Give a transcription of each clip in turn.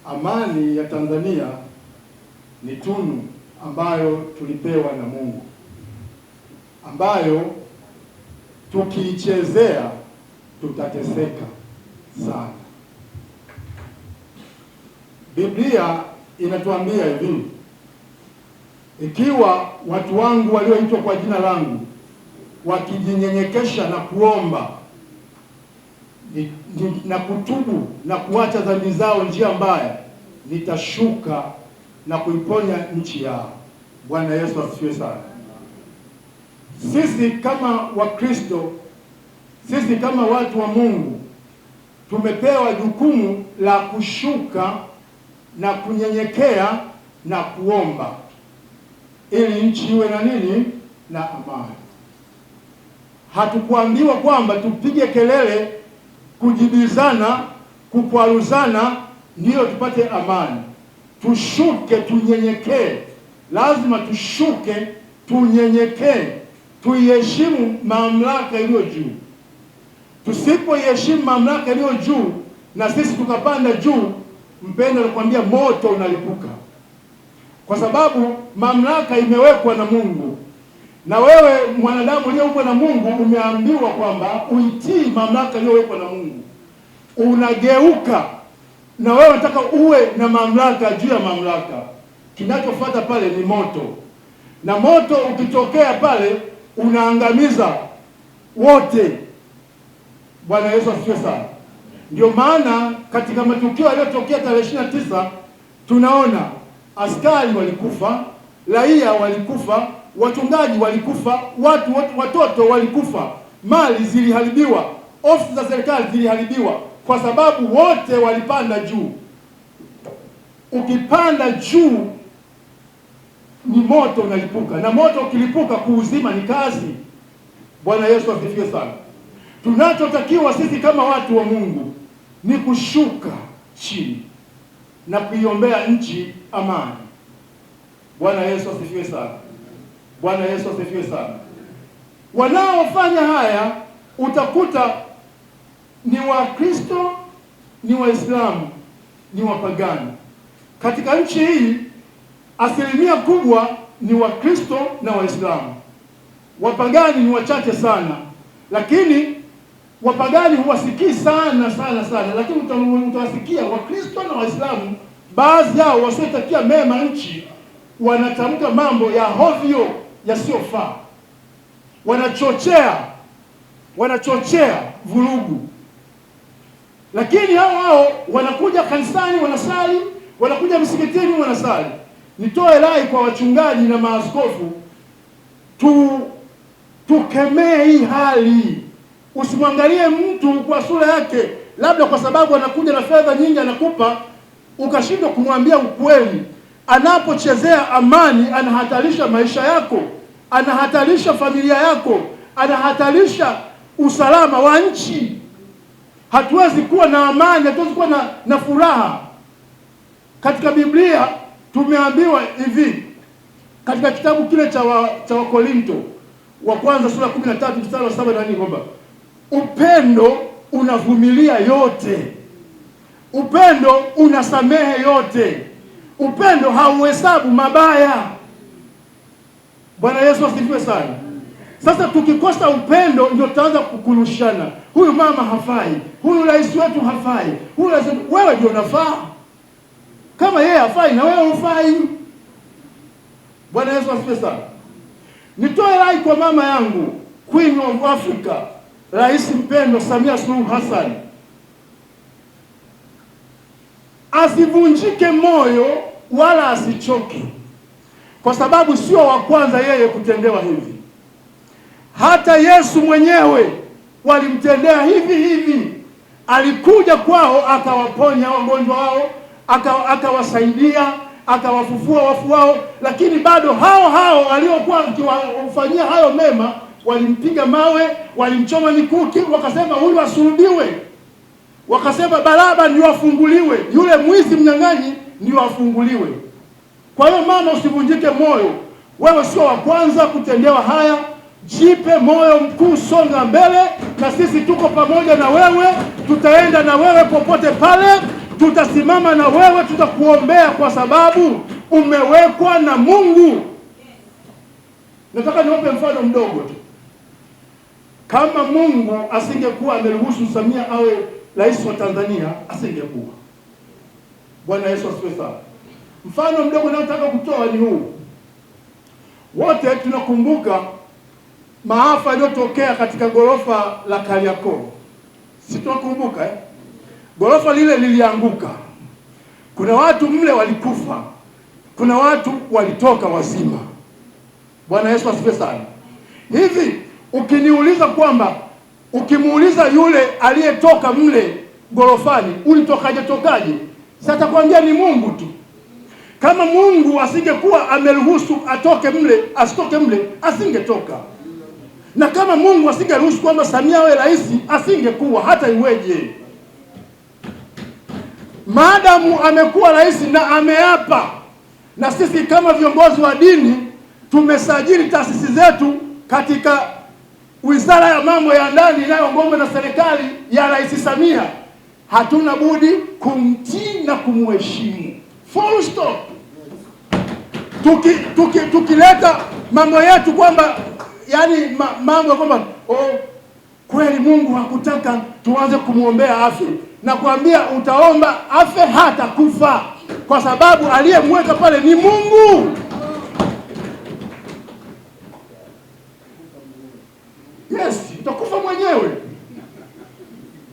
Amani ya Tanzania ni tunu ambayo tulipewa na Mungu, ambayo tukiichezea tutateseka sana. Biblia inatuambia hivi: ikiwa watu wangu walioitwa kwa jina langu wakijinyenyekesha na kuomba na kutubu na kuacha dhambi zao njia mbaya, nitashuka na kuiponya nchi yao. Bwana Yesu asifiwe sana. Sisi kama Wakristo, sisi kama watu wa Mungu, tumepewa jukumu la kushuka na kunyenyekea na kuomba ili nchi iwe na nini? Na amani. Hatukuambiwa kwamba tupige kelele, kujibizana, kukwaruzana ndiyo tupate amani. Tushuke, tunyenyekee. Lazima tushuke, tunyenyekee, tuiheshimu mamlaka iliyo juu. Tusipoiheshimu mamlaka iliyo juu na sisi tukapanda juu, mpendo nakwambia, moto unalipuka, kwa sababu mamlaka imewekwa na Mungu. Na wewe mwanadamu uliyeumbwa na Mungu umeambiwa kwamba uitii mamlaka iliyowekwa na Mungu. Unageuka na wewe unataka uwe na mamlaka juu ya mamlaka. Kinachofuata pale ni moto, na moto ukitokea pale unaangamiza wote. Bwana Yesu asifiwe sana. Ndio maana katika matukio yaliyotokea tarehe 29 tunaona askari walikufa, raia walikufa, wachungaji walikufa, watoto walikufa, mali ziliharibiwa, ofisi za serikali ziliharibiwa, kwa sababu wote walipanda juu. Ukipanda juu ni moto unalipuka, na moto ukilipuka kuuzima ni kazi. Bwana Yesu asifiwe sana. Tunachotakiwa sisi kama watu wa Mungu ni kushuka chini na kuiombea nchi amani. Bwana Yesu asifiwe sana. Bwana Yesu asifiwe sana. Wanaofanya haya utakuta ni Wakristo, ni Waislamu, ni wapagani. Katika nchi hii asilimia kubwa ni Wakristo na Waislamu. Wapagani ni wachache sana, lakini wapagani huwasikii sana, lakini utawasikia Wakristo na Waislamu, baadhi yao wasiotakia mema nchi, wanatamka mambo ya hovyo yasiyofaa, wanachochea vurugu. Lakini hao wanakuja kanisani wanasali, wanakuja msikitini wanasali. Nitoe rai kwa wachungaji na maaskofu, tukemee hii hali. Usimwangalie mtu kwa sura yake, labda kwa sababu anakuja na fedha nyingi anakupa, ukashindwa kumwambia ukweli. Anapochezea amani, anahatarisha maisha yako, anahatarisha familia yako, anahatarisha usalama wa nchi. Hatuwezi kuwa na amani, hatuwezi kuwa na furaha. Katika Biblia tumeambiwa hivi, katika kitabu kile cha Wakorinto wa kwanza sura 13 mstari wa 7 na 8, kwamba upendo unavumilia yote, upendo unasamehe yote, upendo hauhesabu mabaya. Bwana Yesu asifiwe sana. Sasa tukikosa upendo ndio tutaanza kukurushana. Huyu mama hafai, huyu rais wetu hafai, huyu rais wetu. Wewe ndio unafaa. Kama yeye hafai na wewe hufai. Bwana Yesu asifiwe sana. Nitoe rai kwa mama yangu, Queen of Africa, Rais mpendwa Samia Suluhu Hassan. Asivunjike moyo wala asichoke, kwa sababu sio wa kwanza yeye kutendewa hivi. Hata Yesu mwenyewe walimtendea hivi. Alikuja kwao akawaponya wagonjwa wao, akawasaidia, akawafufua wafu wao, lakini bado hao waliokuwa wakiwafanyia hayo mema walimpiga mawe, walimchoma mikuki, wakasema huyu asulubiwe, wakasema Baraba ndio afunguliwe, yule mwizi mnyang'anyi ndio afunguliwe. Kwa hiyo mama, usivunjike moyo, wewe sio wa kwanza kutendewa haya. Jipe moyo mkuu, songa mbele, na sisi tuko pamoja na wewe, tutaenda na wewe popote pale. tutasimama na wewe, tutakuombea kwa sababu umewekwa na Mungu. Nataka niwape mfano mdogo tu. Kama Mungu asingekuwa ameruhusu Samia awe rais wa Tanzania, asingekuwa. Bwana Yesu asifiwe sana. Mfano mdogo naotaka kutoa ni huu. Wote tunakumbuka maafa yaliyotokea katika gorofa la Kariakoo. Si tunakumbuka eh? Gorofa lile lilianguka. Kuna watu mle walikufa. Kuna watu walitoka wazima. Bwana Yesu asifiwe sana. Hivi ukiniuliza kwamba ukimuuliza yule aliyetoka mle gorofani, tokaje? Sasa kwambia ni Mungu tu. Kama Mungu asingekuwa ameruhusu atoke mle, asitoke mle, asingetoka. Na kama Mungu asingeruhusu kwamba Samia awe rais, asingekuwa hata iweje. Maadamu amekuwa rais na ameapa, na sisi kama viongozi wa dini tumesajili taasisi zetu katika Wizara ya Mambo ya Ndani inayoongozwa na serikali ya Rais Samia, hatuna budi kumtii na kumheshimu. Full stop. Tukileta mambo yetu kwamba yani mambo kwamba kweli Mungu hakutaka tuanze kumwombea afe, na kuambia utaomba afe hata kufa, kwa sababu aliyemweka pale ni Mungu. Yes, utakufa mwenyewe.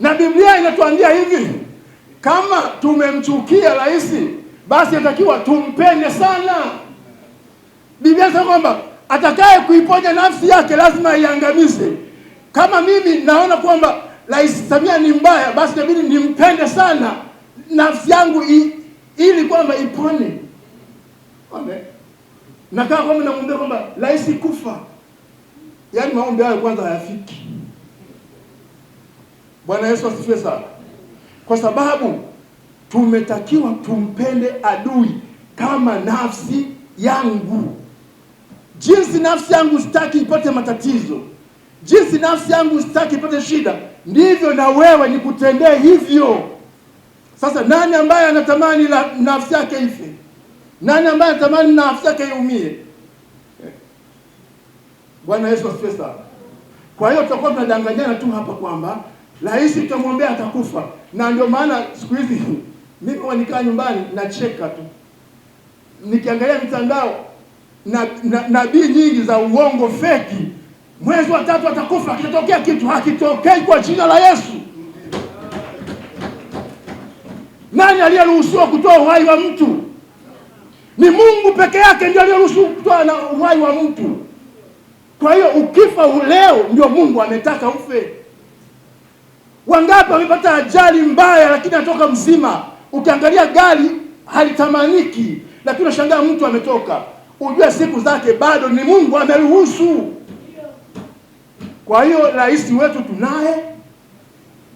Na Biblia inatuambia hivi, kama tumemchukia rais, basi inatakiwa tumpende sana. Biblia inasema kwamba atakaye kuiponya nafsi yake lazima iangamize. Kama mimi naona kwamba Rais Samia ni mbaya, basi inabidi nimpende sana nafsi yangu ili kwamba ipone. Amen. Na kama kwamba namwambia kwamba rais kufa, yaani maombi hayo kwanza hayafiki. Bwana Yesu asifiwe sana. Kwa sababu tumetakiwa tumpende adui kama nafsi yangu. Jinsi nafsi yangu sitaki ipate matatizo, jinsi nafsi yangu sitaki ipate shida, ndivyo na wewe nikutendee hivyo. Sasa nani ambaye anatamani nafsi yake ife? Nani ambaye anatamani nafsi yake iumie? Bwana Yesu asifiwe sana. Kwa hiyo tutakuwa tunadanganyana tu hapa kwamba rais tutamwombea atakufa. Na ndio maana siku hizi mimi kwa nikaa nyumbani nacheka tu, nikiangalia mitandao na nabii nyingi za uongo feki. Mwezi wa 3 atakufa, kitatokea kitu. Hakitokei kwa jina la Yesu. Nani aliyeruhusiwa kutoa uhai wa mtu? Ni Mungu peke yake ndiye aliyeruhusu kutoa na uhai wa mtu. Kwa hiyo ukifa leo ndio Mungu ametaka ufe. Wangapi wamepata ajali mbaya lakini anatoka mzima? Ukiangalia gari halitamaniki, lakini unashangaa mtu ametoka. Ujue siku zake bado ni Mungu ameruhusu. Kwa hiyo rais wetu tunaye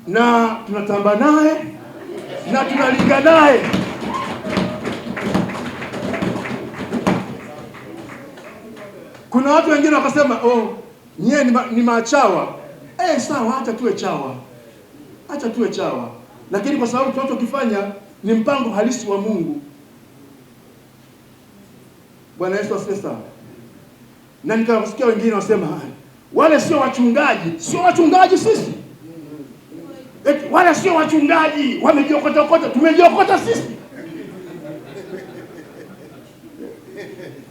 na tunatamba naye na tunalinga naye. Kuna watu wengine wakasema nyie ni machawa. Sawa, acha tuwe chawa. Acha tuwe chawa. Lakini kwa sababu tunachokifanya ni mpango halisi wa Mungu. Bwana Yesu asifiwe sana. Na nikawasikia wengine wasema wale sio wachungaji. Sio wachungaji sisi. Wale sio wachungaji, wamejiokota. Tumejiokota sisi.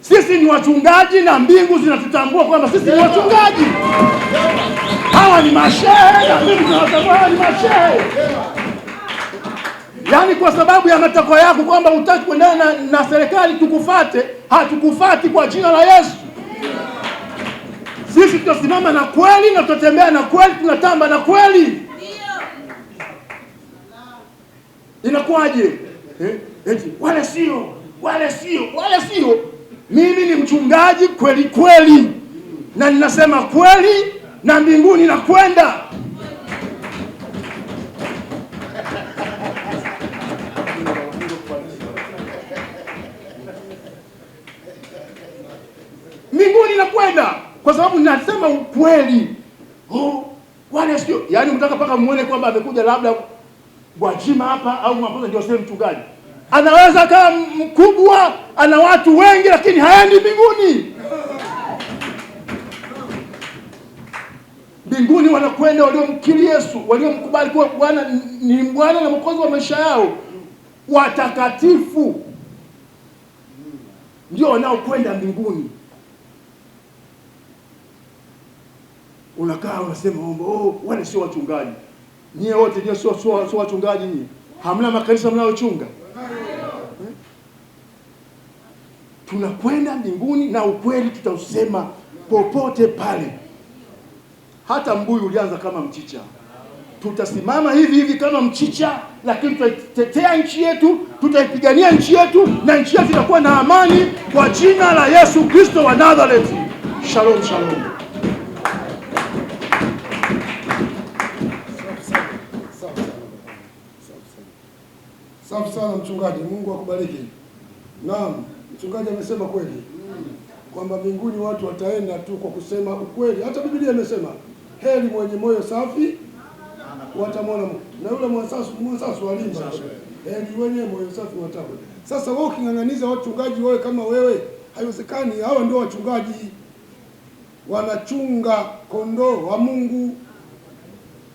Sisi ni wachungaji na mbingu zinatutambua kwamba sisi ni wachungaji. Hawa ni mashehe na mbingu zinatambua hawa ni mashehe. Yaani kwa sababu ya matakwa yako kwamba hutaki kuendana na serikali tukufate, hatukufati kwa jina la Yesu. Sisi tutasimama na kweli na tutatembea na kweli, tunatamba na kweli. Inakuwaje? Wale sio. Mimi ni mchungaji kweli kweli. Na ninasema kweli na mbinguni nakwenda. Mbinguni nakwenda kwa sababu ninasema ukweli. Wale sio. Yaani mtaka paka muone kwamba amekuja labda Gwajima hapa au Mwamposa ndio sema mchungaji. Anaweza kama mkubwa, ana watu wengi, lakini haendi mbinguni. Mbinguni wanakwenda waliomkiri Yesu, waliomkubali kuwa Bwana ni Bwana na Mwokozi wa maisha yao. Watakatifu ndio wanaokwenda mbinguni. Unakaa unasema wale sio wachungaji. Nyie wote ndio sio wachungaji nyie. Hamna makanisa mnayochunga. Tunakwenda mbinguni na ukweli tutausema popote pale. Hata mbuyu ulianza kama mchicha. Tutasimama hivi kama mchicha, lakini tutaitetea nchi yetu, tutaipigania nchi yetu, na nchi yetu itakuwa na amani kwa jina la Yesu Kristo wa Nazareti. Shalom, shalom. Safi sana mchungaji, Mungu akubariki. Naam, mchungaji amesema kweli kwamba mbinguni watu wataenda tu kwa kusema ukweli. Hata Biblia imesema heri mwenye moyo safi watamwona Mungu. Na yule mwasasu walimba heri wenye moyo safi watamwona. Sasa wewe uking'ang'aniza wachungaji wewe kama wewe, haiwezekani. Hawa ndio wachungaji, wanachunga kondoo wa Mungu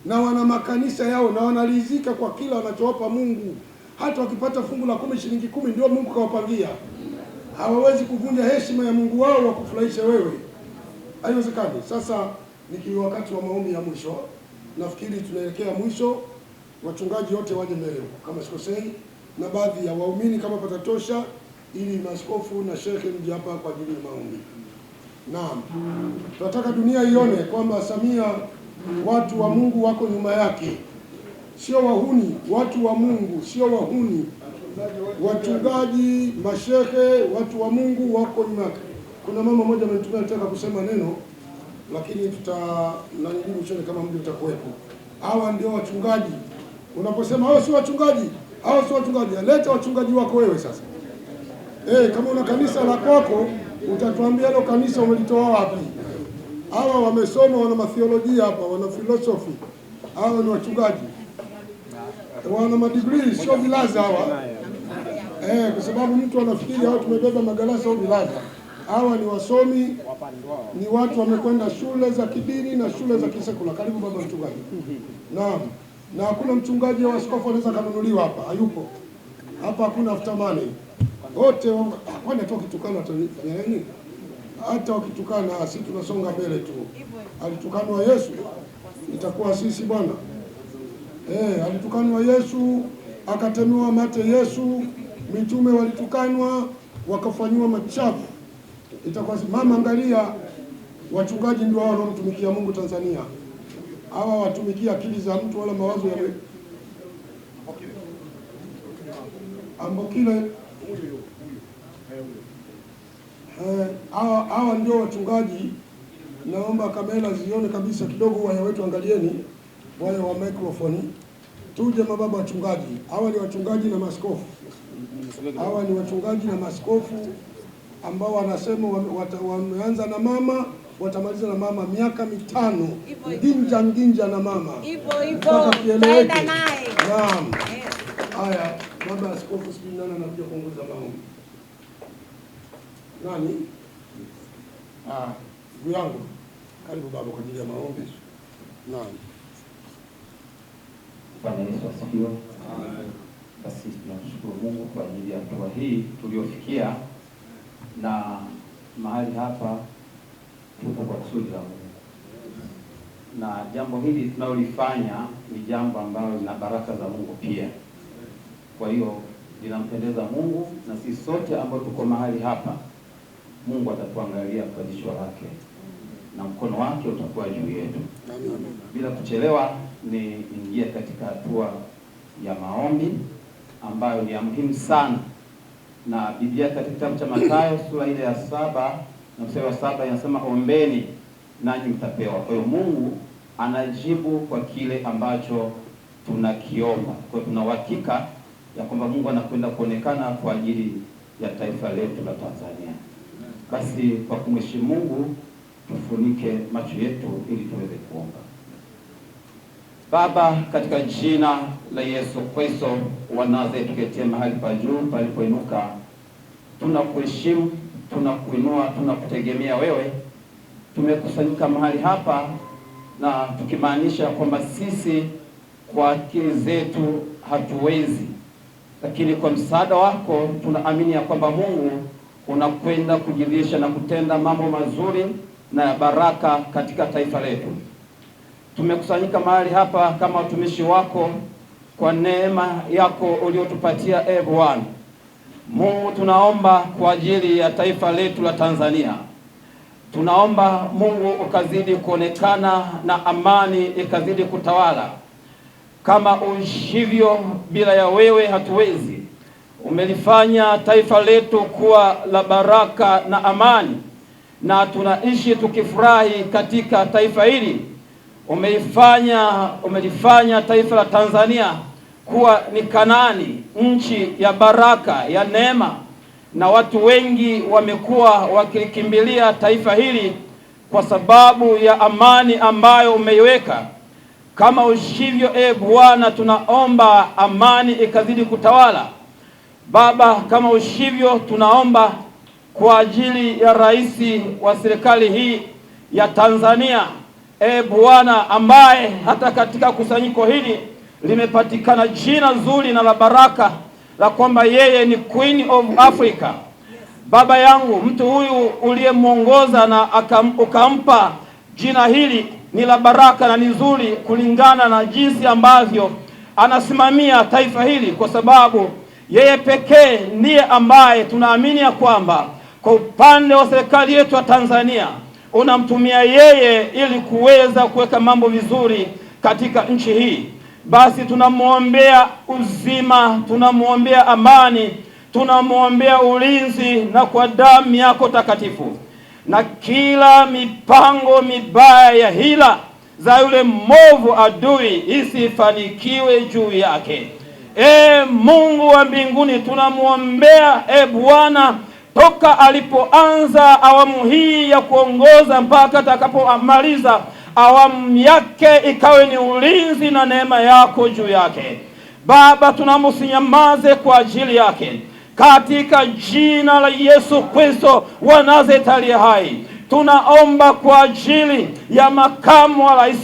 na wana makanisa yao na wanalizika kwa kila wanachowapa Mungu. Hata wakipata fungu la 10 shilingi 10 ndio Mungu kawapangia. Hawawezi kuvunja heshima ya Mungu wao wa kufurahisha wewe. Haiwezekani. Sasa ni wakati wa maombi ya mwisho. Nafikiri tunaelekea mwisho. Wachungaji wote waje mbele kama sikosei, na baadhi ya waumini kama patatosha, ili maaskofu na shekhe mje hapa kwa ajili ya maombi. Naam. Tunataka dunia ione kwamba Samia watu wa Mungu wako nyuma yake. Sio wahuni, watu wa Mungu, sio wahuni. Wachungaji, mashehe, watu wa Mungu wako nyuma yake. Kuna mama mmoja amenitumia nataka kusema neno, lakini tutanajili mshoni kama mji utakuwepo. Hawa ndio wachungaji. Unaposema hao si wachungaji, hao si wachungaji, leta wachungaji wako wewe sasa. Kama una kanisa la kwako, utatuambia hilo kanisa umelitoa wapi? Hawa wamesoma, wana mathiolojia hapa, wana philosophy. Hawa ni wachungaji. Wana madigrii, sio vilaza hawa. Kwa sababu mtu anafikiri hao tumebeba magalasa au vilaza. Hawa ni wasomi, ni watu wamekwenda shule za kidini na shule za kisekula. Karibu baba mchungaji. Naam. Na hakuna mchungaji wa askofu anaweza kununuliwa hapa, hayupo. Hapa hakuna after money. Wote kwani hata kitukana atafanya nini? Hata ukitukana sisi tunasonga mbele tu. Alitukanwa Yesu, itakuwa sisi bwana. Alitukanwa Yesu, akatemewa mate Yesu, mitume walitukanwa, wakafanywa machafu. Itakuwa mama, angalia wachungaji ndio wao wanaomtumikia Mungu Tanzania. Hawa watumikia akili za mtu wala mawazo ya ambokile. Hawa ndio wachungaji. Naomba kamera zione kabisa kidogo, waya wetu angalieni, waya wa microphone. Tuje mababa wachungaji. Hawa ni wachungaji na maaskofu. Hawa ni wachungaji na maaskofu ambao wanasema wameanza na mama, watamaliza na mama miaka 5. Nginja na mama. Hivyo. Taenda naye. Naam. Haya, baba askofu sijui nani anakuja kuongoza maombi. Nani? Ndugu yangu. Karibu baba kwa ajili ya maombi. Naam. Bwana Yesu asifiwe. Basi tunamshukuru Mungu kwa ajili ya hatua hii tuliofikia, na mahali hapa tupo kwa kusudi la Mungu. Na jambo hili tunalolifanya ni jambo ambalo lina baraka za Mungu pia. Kwa hiyo linampendeza Mungu, na sisi sote ambao tuko mahali hapa, Mungu atatuangalia kwa jicho lake na mkono wake utakuwa juu yetu. Bila kuchelewa, ni ingia katika hatua ya maombi ambayo ni ya muhimu sana. Na Biblia katika kitabu cha Mathayo sura ile ya 7 na mstari wa 7 inasema ombeni nanyi mtapewa. Kwa hiyo Mungu anajibu kwa kile ambacho tunakiomba. Kwa hiyo tuna uhakika ya kwamba Mungu anakwenda kuonekana kwa ajili ya taifa letu la Tanzania. Basi kwa kumheshimu Mungu, tufunike macho yetu ili tuweze kuomba. Baba, katika jina la Yesu Kristo wa Nazareti, tuketie mahali pa juu palipoinuka, tunakuheshimu, tunakuinua, tunakutegemea wewe. Tumekusanyika mahali hapa na tukimaanisha kwamba sisi kwa akili zetu hatuwezi, lakini kwa msaada wako tunaamini ya kwamba Mungu unakwenda kujidhihirisha na kutenda mambo mazuri na ya baraka katika taifa letu. Tumekusanyika mahali hapa kama watumishi wako kwa neema yako uliotupatia. Bwana Mungu, tunaomba kwa ajili ya taifa letu la Tanzania. Tunaomba Mungu ukazidi kuonekana na amani ikazidi kutawala. Kama uishivyo, bila ya wewe hatuwezi. Umelifanya taifa letu kuwa la baraka na amani, na tunaishi tukifurahi katika taifa hili. Umelifanya taifa la Tanzania kuwa ni Kanaani, nchi ya baraka, ya neema, na watu wengi wamekuwa wakikimbilia taifa hili kwa sababu ya amani ambayo umeiweka. Kama ushivyo, Bwana, tunaomba amani ikazidi kutawala. Baba, kama ushivyo, tunaomba kwa ajili ya rais wa serikali hii ya Tanzania, Bwana, ambaye hata katika kusanyiko hili limepatikana jina zuri na la baraka la kwamba yeye ni Queen of Africa. Baba yangu, mtu huyu uliyemuongoza na ukampa jina hili ni la baraka na ni zuri kulingana na jinsi ambavyo anasimamia taifa hili, kwa sababu yeye pekee ndiye ambaye tunaamini ya kwamba kwa upande wa serikali yetu ya Tanzania unamtumia yeye ili kuweza kuweka mambo vizuri katika nchi hii. Basi tunamuombea uzima, tunamuombea amani, tunamuombea ulinzi, na kwa damu yako takatifu, na kila mipango mibaya ya hila za yule mwovu adui isifanikiwe juu yake. Mungu wa mbinguni, tunamuombea Bwana, toka alipoanza awamu hii ya kuongoza mpaka atakapomaliza awamu yake, ikawe ni ulinzi na neema yako juu yake. Baba, tunamusinyamaze kwa ajili yake katika jina la Yesu Kristo wa Nazareti aliye hai. Tunaomba kwa ajili ya makamu wa rais,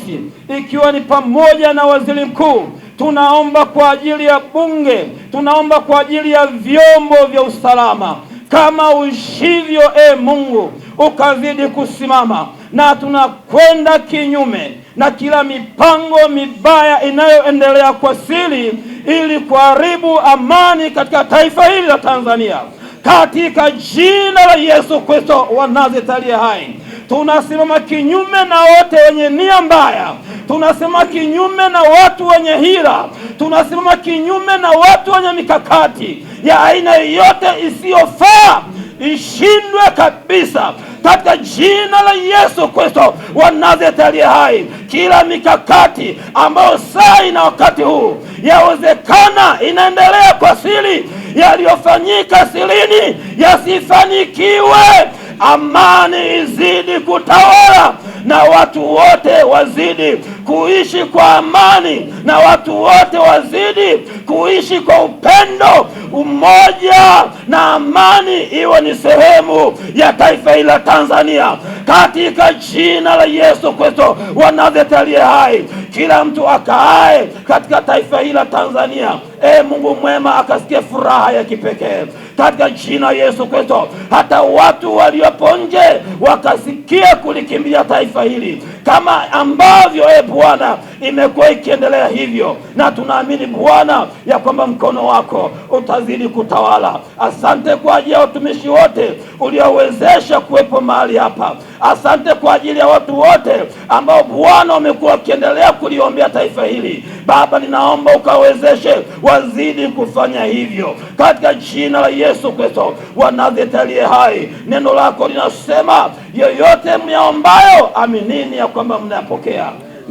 ikiwa ni pamoja na waziri mkuu. Tunaomba kwa ajili ya bunge, tunaomba kwa ajili ya vyombo vya usalama. Kama uishivyo, Mungu, ukazidi kusimama, na tunakwenda kinyume na kila mipango mibaya inayoendelea kwa siri ili kuharibu amani katika taifa hili la Tanzania. Katika jina la Yesu Kristo wa Nazareti aliye hai, tunasimama kinyume na wote wenye nia mbaya. Tunasimama kinyume na watu wenye hila. Tunasimama kinyume na watu wenye mikakati ya aina yoyote isiyofaa, ishindwe kabisa katika jina la Yesu Kristo wa Nazareti aliye hai. Kila mikakati ambayo saa na wakati huu yawezekana inaendelea kwa siri, yaliyofanyika sirini yasifanikiwe. Amani izidi kutawala, na watu wote wazidi kuishi kwa amani, na watu wote wazidi kuishi kwa upendo, umoja na amani iwe ni sehemu ya taifa hili la Tanzania, katika jina la Yesu Kristo wa Nazareti aliye hai. Kila mtu akaaye katika taifa hili la Tanzania, Mungu mwema, akasikie furaha ya kipekee katika jina la Yesu Kristo. Hata watu waliopo nje wakasikia kulikimbia taifa hili, kama ambavyo Bwana imekuwa ikiendelea hivyo, na tunaamini Bwana ya kwamba mkono wako utazidi kutawala. Asante kwa ajili ya watumishi wote uliowezesha kuwepo mahali hapa. Asante kwa ajili ya watu wote ambao Bwana wamekuwa wakiendelea kuliombea taifa hili. Baba, ninaomba ukawezeshe wazidi kufanya hivyo katika jina la Yesu Kristo wa Nazareti aliye hai. Neno lako linasema yoyote myaombayo aminini ya kwamba mnayapokea,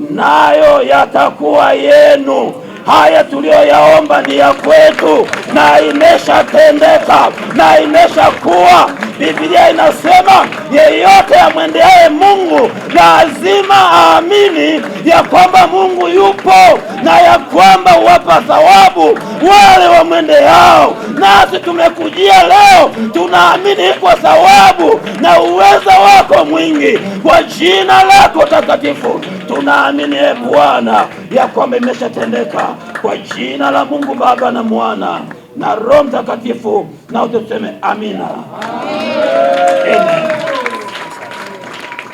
nayo yatakuwa yenu. Haya tuliyoyaomba ni ya kwetu, na imeshatendeka, na imeshakuwa Biblia inasema yeyote amwendeaye Mungu lazima aamini ya kwamba Mungu yupo na ya kwamba huwapa thawabu wale wamwendeao. Nasi tumekujia leo, tunaamini kwa thawabu na uwezo wako mwingi. Kwa jina lako takatifu tunaamini Bwana ya kwamba imeshatendeka. Kwa jina la Mungu Baba na Mwana na Roho Mtakatifu, na utuseme amina. Amen.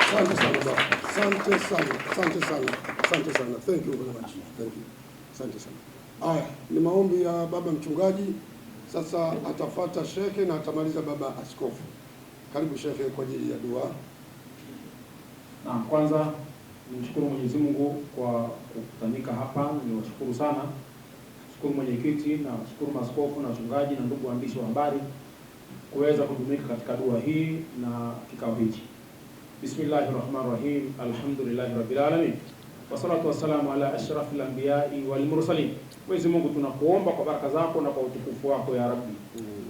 Asante sana baba. Asante sana. Asante sana. Asante sana. Thank you very much. Thank you. Asante sana. Haya, ni maombi ya baba mchungaji. Sasa atafata shekhe na atamaliza baba askofu. Karibu shekhe kwa ajili ya dua. Na kwanza nimshukuru Mwenyezi Mungu kwa kukutanika hapa. Niwashukuru sana. Shukuru mwenyekiti na shukuru maaskofu na wachungaji na ndugu waandishi wa habari kuweza kujumuika katika dua hii na kikao hichi. Bismillahirrahmanirrahim. Alhamdulillahi rabbil alamin. Wassalatu wassalamu ala ashrafil anbiya'i wal mursalin. Mwenyezi Mungu tunakuomba kwa baraka zako na kwa utukufu wako ya Rabbi.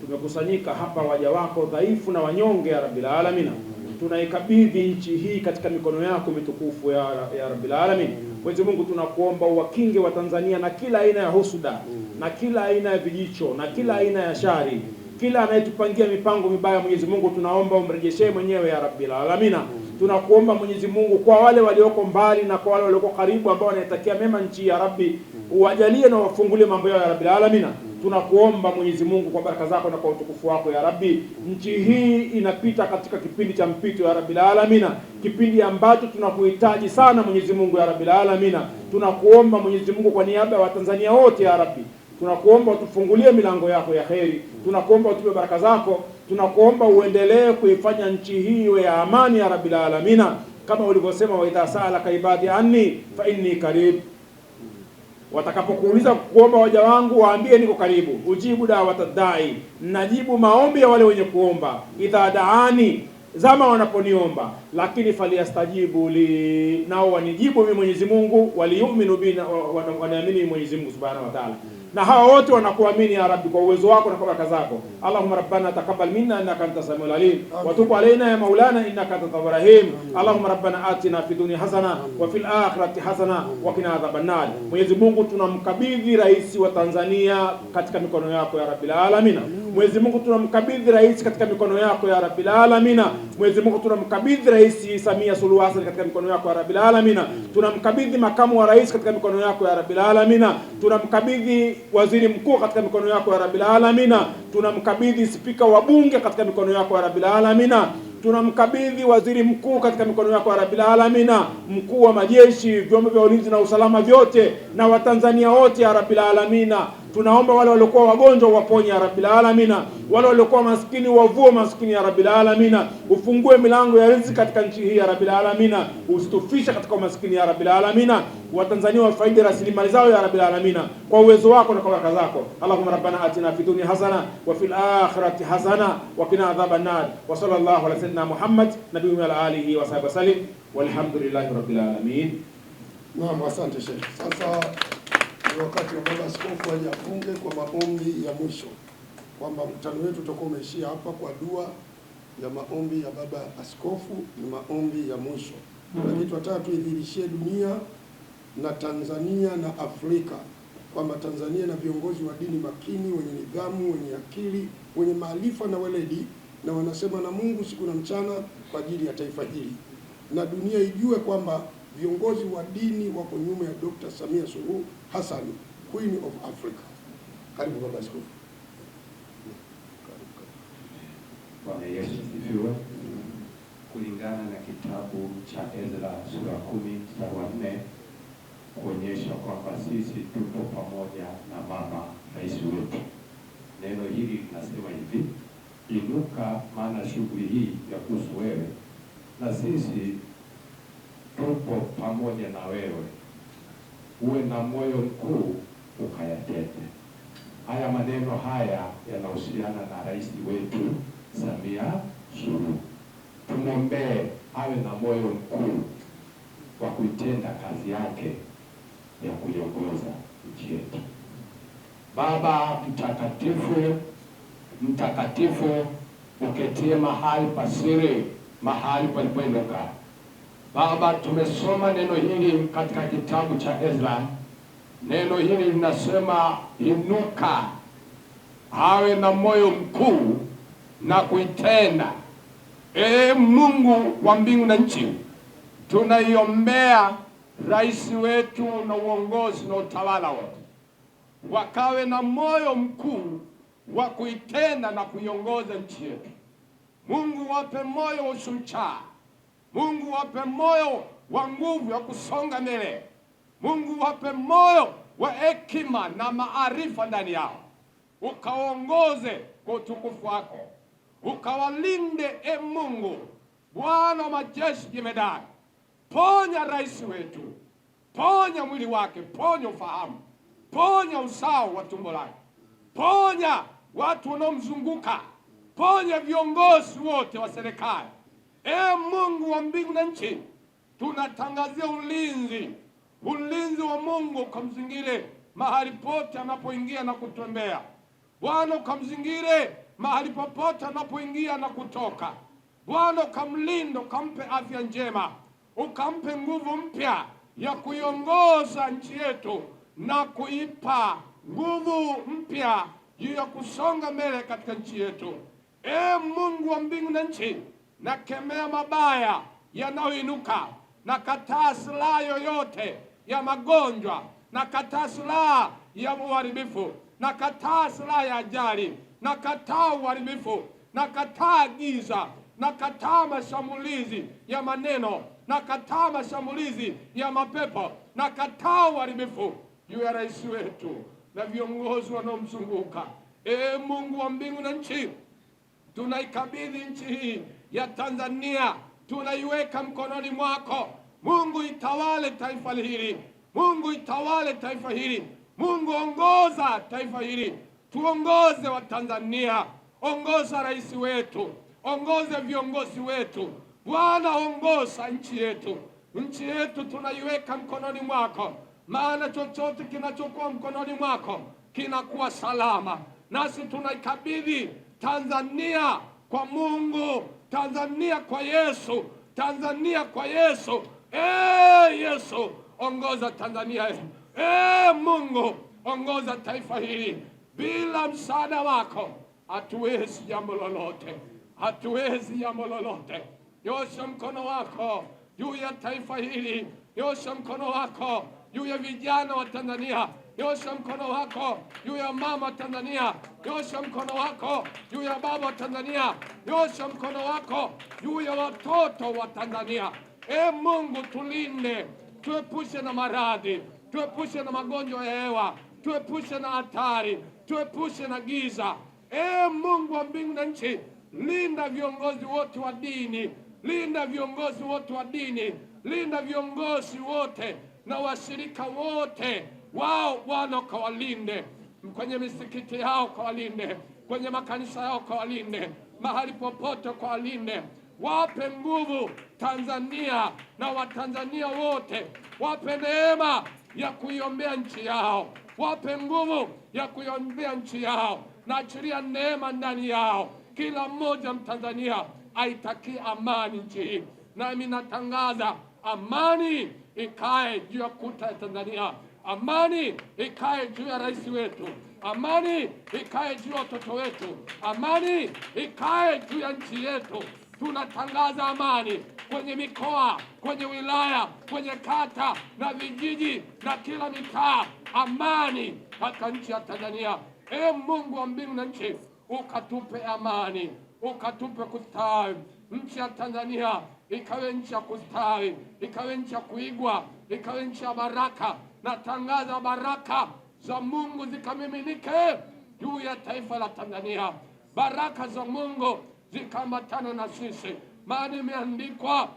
Tumekusanyika hapa waja wako dhaifu na wanyonge ya Rabbil alamin. Tunaikabidhi nchi hii katika mikono yako mitukufu ya Rabbil alamin. Mwenyezi Mungu tunakuomba uwakinge wa Tanzania na kila aina ya husuda, na kila aina ya vijicho, na kila aina ya shari. Kila anayetupangia mipango mibaya, Mwenyezi Mungu tunaomba umrejeshee mwenyewe ya Rabbil alamin. Tunakuomba Mwenyezi Mungu kwa wale walioko mbali na kwa wale walioko karibu ambao wanatakia mema nchi ya Rabbi, uwajalie na wafungulie mambo yao ya Rabbil alamin. Tunakuomba Mwenyezi Mungu kwa baraka zako na kwa utukufu wako ya Rabbi, nchi hii inapita katika kipindi cha mpito ya Rabbil alamin, kipindi ambacho tunakuhitaji sana Mwenyezi Mungu ya Rabbil alamin. Tunakuomba Mwenyezi Mungu kwa niaba ya Watanzania wote ya Rabbi, tunakuomba utufungulie milango yako ya kheri, tunakuomba utupe baraka zako, tunakuomba uendelee kuifanya nchi hii iwe ya amani ya Rabbil alamin, kama ulivyosema wa idha sa'alaka ibadi anni fa inni qarib. Watakapokuuliza kuomba waja wangu waambie niko karibu. Ujibu da'watad-da'i, najibu maombi ya wale wenye kuomba. Idha da'ani, zama wanaponiomba. Lakini faliyastajibu li, nao wanijibu mimi Mwenyezi Mungu, waliyu'minu bi, wanaamini Mwenyezi Mungu Subhanahu wa Ta'ala. Na hao wote wanakuamini ya Rabbi kwa uwezo wako na kwa baraka zako. Allahumma rabbana taqabbal minna innaka antas samiul alim wa tub alaina ya maulana innaka antat tawwabur rahim. Allahumma rabbana atina fid dunya hasana wa fil akhirati hasana wa qina adhaban nar. Mwenyezi Mungu tunamkabidhi rais wa Tanzania katika mikono yako ya Rabbil alamin. Mwenyezi Mungu tunamkabidhi rais katika mikono yako ya Rabbil alamin. Mwenyezi Mungu tunamkabidhi Rais Samia Suluhu Hassan katika mikono yako ya Rabbil alamin. Tunamkabidhi makamu wa rais katika mikono yako ya Rabbil alamin. Tunamkabidhi waziri mkuu katika mikono yako ya Rabbil alamin. Tunamkabidhi spika wa bunge katika mikono yako ya Rabbil alamin. Tunamkabidhi waziri mkuu katika mikono yako ya Rabbil alamin, mkuu wa majeshi, vyombo vya ulinzi na usalama vyote, na Watanzania wote ya Rabbil alamin. Tunaomba wale waliokuwa wagonjwa waponye ya Rabbil alamin, wale waliokuwa maskini wavue maskini ya Rabbil alamin. Ufungue milango ya riziki katika nchi hii ya Rabbil alamin, usitufisha katika umaskini ya Rabbil alamin. Watanzania wafaidi rasilimali zao ya Rabbil alamin kwa uwezo wako na kwa baraka zako. Allahumma rabbana atina fid dunya hasana wa fil akhirati hasana wa qina adhaban nar. Wa sallallahu ala sayyidina Muhammad nabiyyi wa ala alihi wa sahbihi wasallim walhamdulillahi rabbil alamin. Naam, asante Sheikh. Sasa ni wakati wa baba askofu aje afunge kwa maombi ya mwisho, kwamba mkutano wetu utakuwa umeishia hapa kwa dua ya maombi ya baba askofu, ni maombi ya mwisho. Lakini tunataka tuidhirishie dunia na Tanzania na Afrika kwamba Tanzania na viongozi wa dini makini, wenye nidhamu, wenye akili, wenye maarifa na weledi, na wanasema na Mungu siku na mchana kwa ajili ya taifa hili, na dunia ijue kwamba viongozi wa dini wako nyuma ya Dr. Samia Suluhu Hassan, Queen of Africa. Karibu baba askofu. Bwana Yesu asifiwe. Kulingana na kitabu cha Ezra sura 10 mstari wa 4 kuonyesha kwamba sisi tupo pamoja na mama rais wetu. Neno hili linasema hivi: inuka, maana shughuli hii ya kuhusu wewe, na sisi tupo pamoja na wewe, uwe na moyo mkuu ukayatende. Haya maneno haya yanahusiana na rais wetu Samia Suluhu. Tumwombee awe na moyo mkuu wa kuitenda kazi yake ya kuiongoza nchi yetu. Baba mtakatifu, mtakatifu, uketie mahali pasiri, mahali palipoinuka. Baba, tumesoma neno hili katika kitabu cha Ezra. Neno hili linasema inuka, awe na moyo mkuu na kuitenda. Mungu wa mbingu na nchi, tunaiombea rais wetu na uongozi na utawala wote, wakawe na moyo mkuu wa kuitenda na kuiongoza nchi yetu. Mungu wape moyo wa ushujaa. Mungu wape moyo wa nguvu ya kusonga mbele. Mungu wape moyo wa hekima na maarifa ndani yao. Ukaongoze kwa utukufu wako. Ukawalinde, Mungu Bwana wa majeshi jemedari. Ponya rais wetu, ponya mwili wake, ponya ufahamu, ponya usawa wa tumbo lake, ponya watu wanaomzunguka, ponya viongozi wote wa serikali. Mungu wa mbingu na nchi, tunatangazia ulinzi wa Mungu ukamzingire mahali pote anapoingia na kutembea. Bwana, ukamzingire mahali popote anapoingia na kutoka. Bwana, ukamlinda, ukampe afya njema, ukampe nguvu mpya ya kuiongoza nchi yetu na kuipa nguvu mpya juu ya kusonga mbele katika nchi yetu. Mungu wa mbingu na nchi, nakemea mabaya yanayoinuka, na kataa silaha yoyote ya magonjwa, na kataa silaha ya uharibifu, na kataa silaha ya ajali, na kataa uharibifu, na kataa giza, na kataa mashambulizi ya maneno, na kataa mashambulizi ya mapepo, na kataa uharibifu juu ya rais wetu na viongozi wanaomzunguka. Mungu wa mbingu na nchi, tunaikabidhi nchi hii ya Tanzania, tunaiweka mkononi mwako. Mungu, itawale taifa hili. Mungu, itawale taifa hili. Mungu, ongoza taifa hili. Tuongoze wa Tanzania. Ongoza rais wetu, ongoze viongozi wetu. Bwana, ongoza nchi yetu. Nchi yetu tunaiweka mkononi mwako, maana chochote kinachokuwa mkononi mwako kinakuwa salama. Nasi tunaikabidhi Tanzania kwa Mungu, Tanzania kwa Yesu, Tanzania kwa Yesu. Yesu, ongoza Tanzania. Mungu, ongoza taifa hili. Bila msaada wako hatuwezi jambo lolote, hatuwezi jambo lolote. Nyosha mkono wako juu ya taifa hili, nyosha mkono wako juu ya vijana wa Tanzania, nyosha mkono wako juu ya mama Tanzania, nyosha mkono wako juu ya baba wa Tanzania, nyosha mkono wako juu ya watoto wa Tanzania. Mungu, tulinde, tuepushe na maradhi, tuepushe na magonjwa ya hewa, tuepushe na hatari, tuepushe na giza. Mungu wa mbingu na nchi, linda viongozi wote wa dini, linda viongozi wote wa dini, linda viongozi wote na washirika wote wao. Bwana, kawalinde kwenye misikiti yao, kawalinde kwenye makanisa yao, kawalinde mahali popote, kawalinde. Wape nguvu Tanzania na Watanzania wote, wape neema ya kuiombea nchi yao, wape nguvu ya kuiombea nchi yao, na achilia neema ndani yao. Kila mmoja Mtanzania aitakie amani nchi hii, nami natangaza amani ikae juu ya kuta ya Tanzania, amani ikae juu ya rais wetu, amani ikae juu ya watoto wetu, amani ikae juu ya nchi yetu. Tunatangaza amani kwenye mikoa, kwenye wilaya, kwenye kata na vijiji na kila mitaa, amani katika nchi ya Tanzania. Mungu wa mbingu na nchi, ukatupe amani, ukatupe kustawi. Nchi ya Tanzania ikawe nchi ya kustawi, ikawe nchi ya kuigwa, ikawe nchi ya baraka. Natangaza baraka za Mungu zikamiminike juu ya taifa la Tanzania. Baraka za Mungu zikambatana na sisi, maana imeandikwa,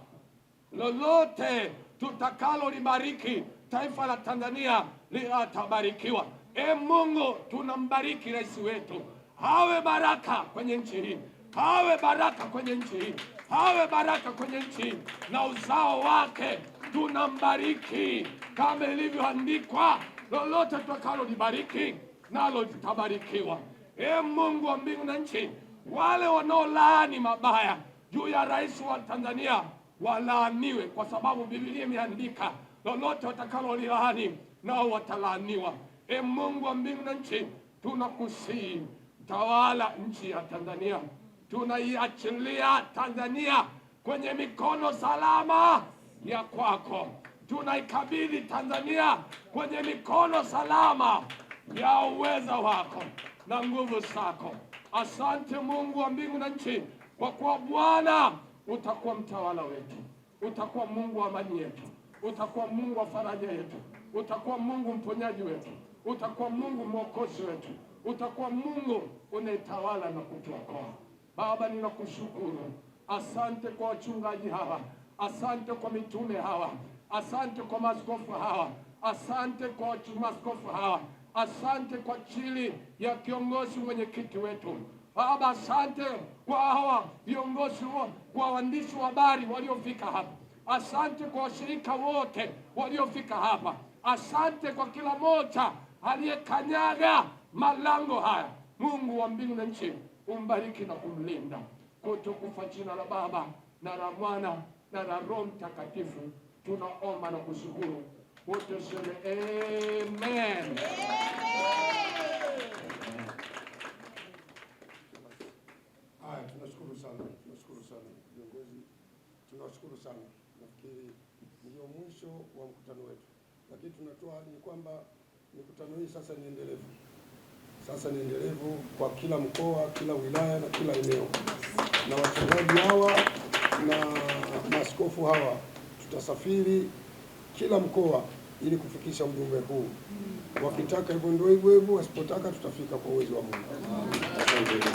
lolote tutakalo libariki taifa la Tanzania litabarikiwa. Mungu, tunambariki rais wetu, hawe baraka kwenye nchi hii, hawe baraka kwenye nchi hii, hawe baraka kwenye nchi hii, na uzao wake tunambariki kama ilivyoandikwa, lolote tutakalo libariki nalo litabarikiwa. Mungu wa mbingu na nchi, Wale wanaolaani mabaya juu ya rais wa Tanzania walaaniwe, kwa sababu Biblia imeandika lolote watakalolilaani nao watalaaniwa. E Mungu wa mbingu na nchi, tunakusihi tawala nchi ya Tanzania. Tunaiachilia Tanzania kwenye mikono salama ya kwako. Tunaikabidhi Tanzania kwenye mikono salama ya uweza wako na nguvu zako. Asante Mungu wa mbingu na nchi, kwa kuwa Bwana utakuwa mtawala wetu, utakuwa Mungu wa amani yetu, utakuwa Mungu wa faraja yetu, utakuwa Mungu mponyaji wetu, utakuwa Mungu mwokozi wetu, utakuwa Mungu unayetawala na kutuokoa. Baba, ninakushukuru. Asante kwa wachungaji hawa, asante kwa mitume hawa, asante kwa maaskofu hawa, asante kwa maaskofu hawa, asante kwa ajili ya kiongozi mwenyekiti wetu. Baba, asante kwa hawa viongozi, kwa waandishi wa habari waliofika hapa. Asante kwa washirika wote waliofika hapa. Asante kwa kila mmoja aliyekanyaga malango haya. Mungu wa mbingu na nchi, umbariki na kumlinda. Kutukufa jina la Baba na la Mwana na la Roho Mtakatifu tunaomba na kushukuru. Wote tuseme amen. Haya, tunashukuru sana viongozi, tunashukuru sana. Nafikiri ndio mwisho wa mkutano wetu, lakini tunatoa ni kwamba mikutano hii sasa ni endelevu, kwa kila mkoa, kila wilaya na kila eneo, na wachungaji hawa na maaskofu hawa tutasafiri kila mkoa ili kufikisha ujumbe huu. Wakitaka hivyo ndio hivyo, wasipotaka tutafika kwa uwezo wa Mungu. Asante.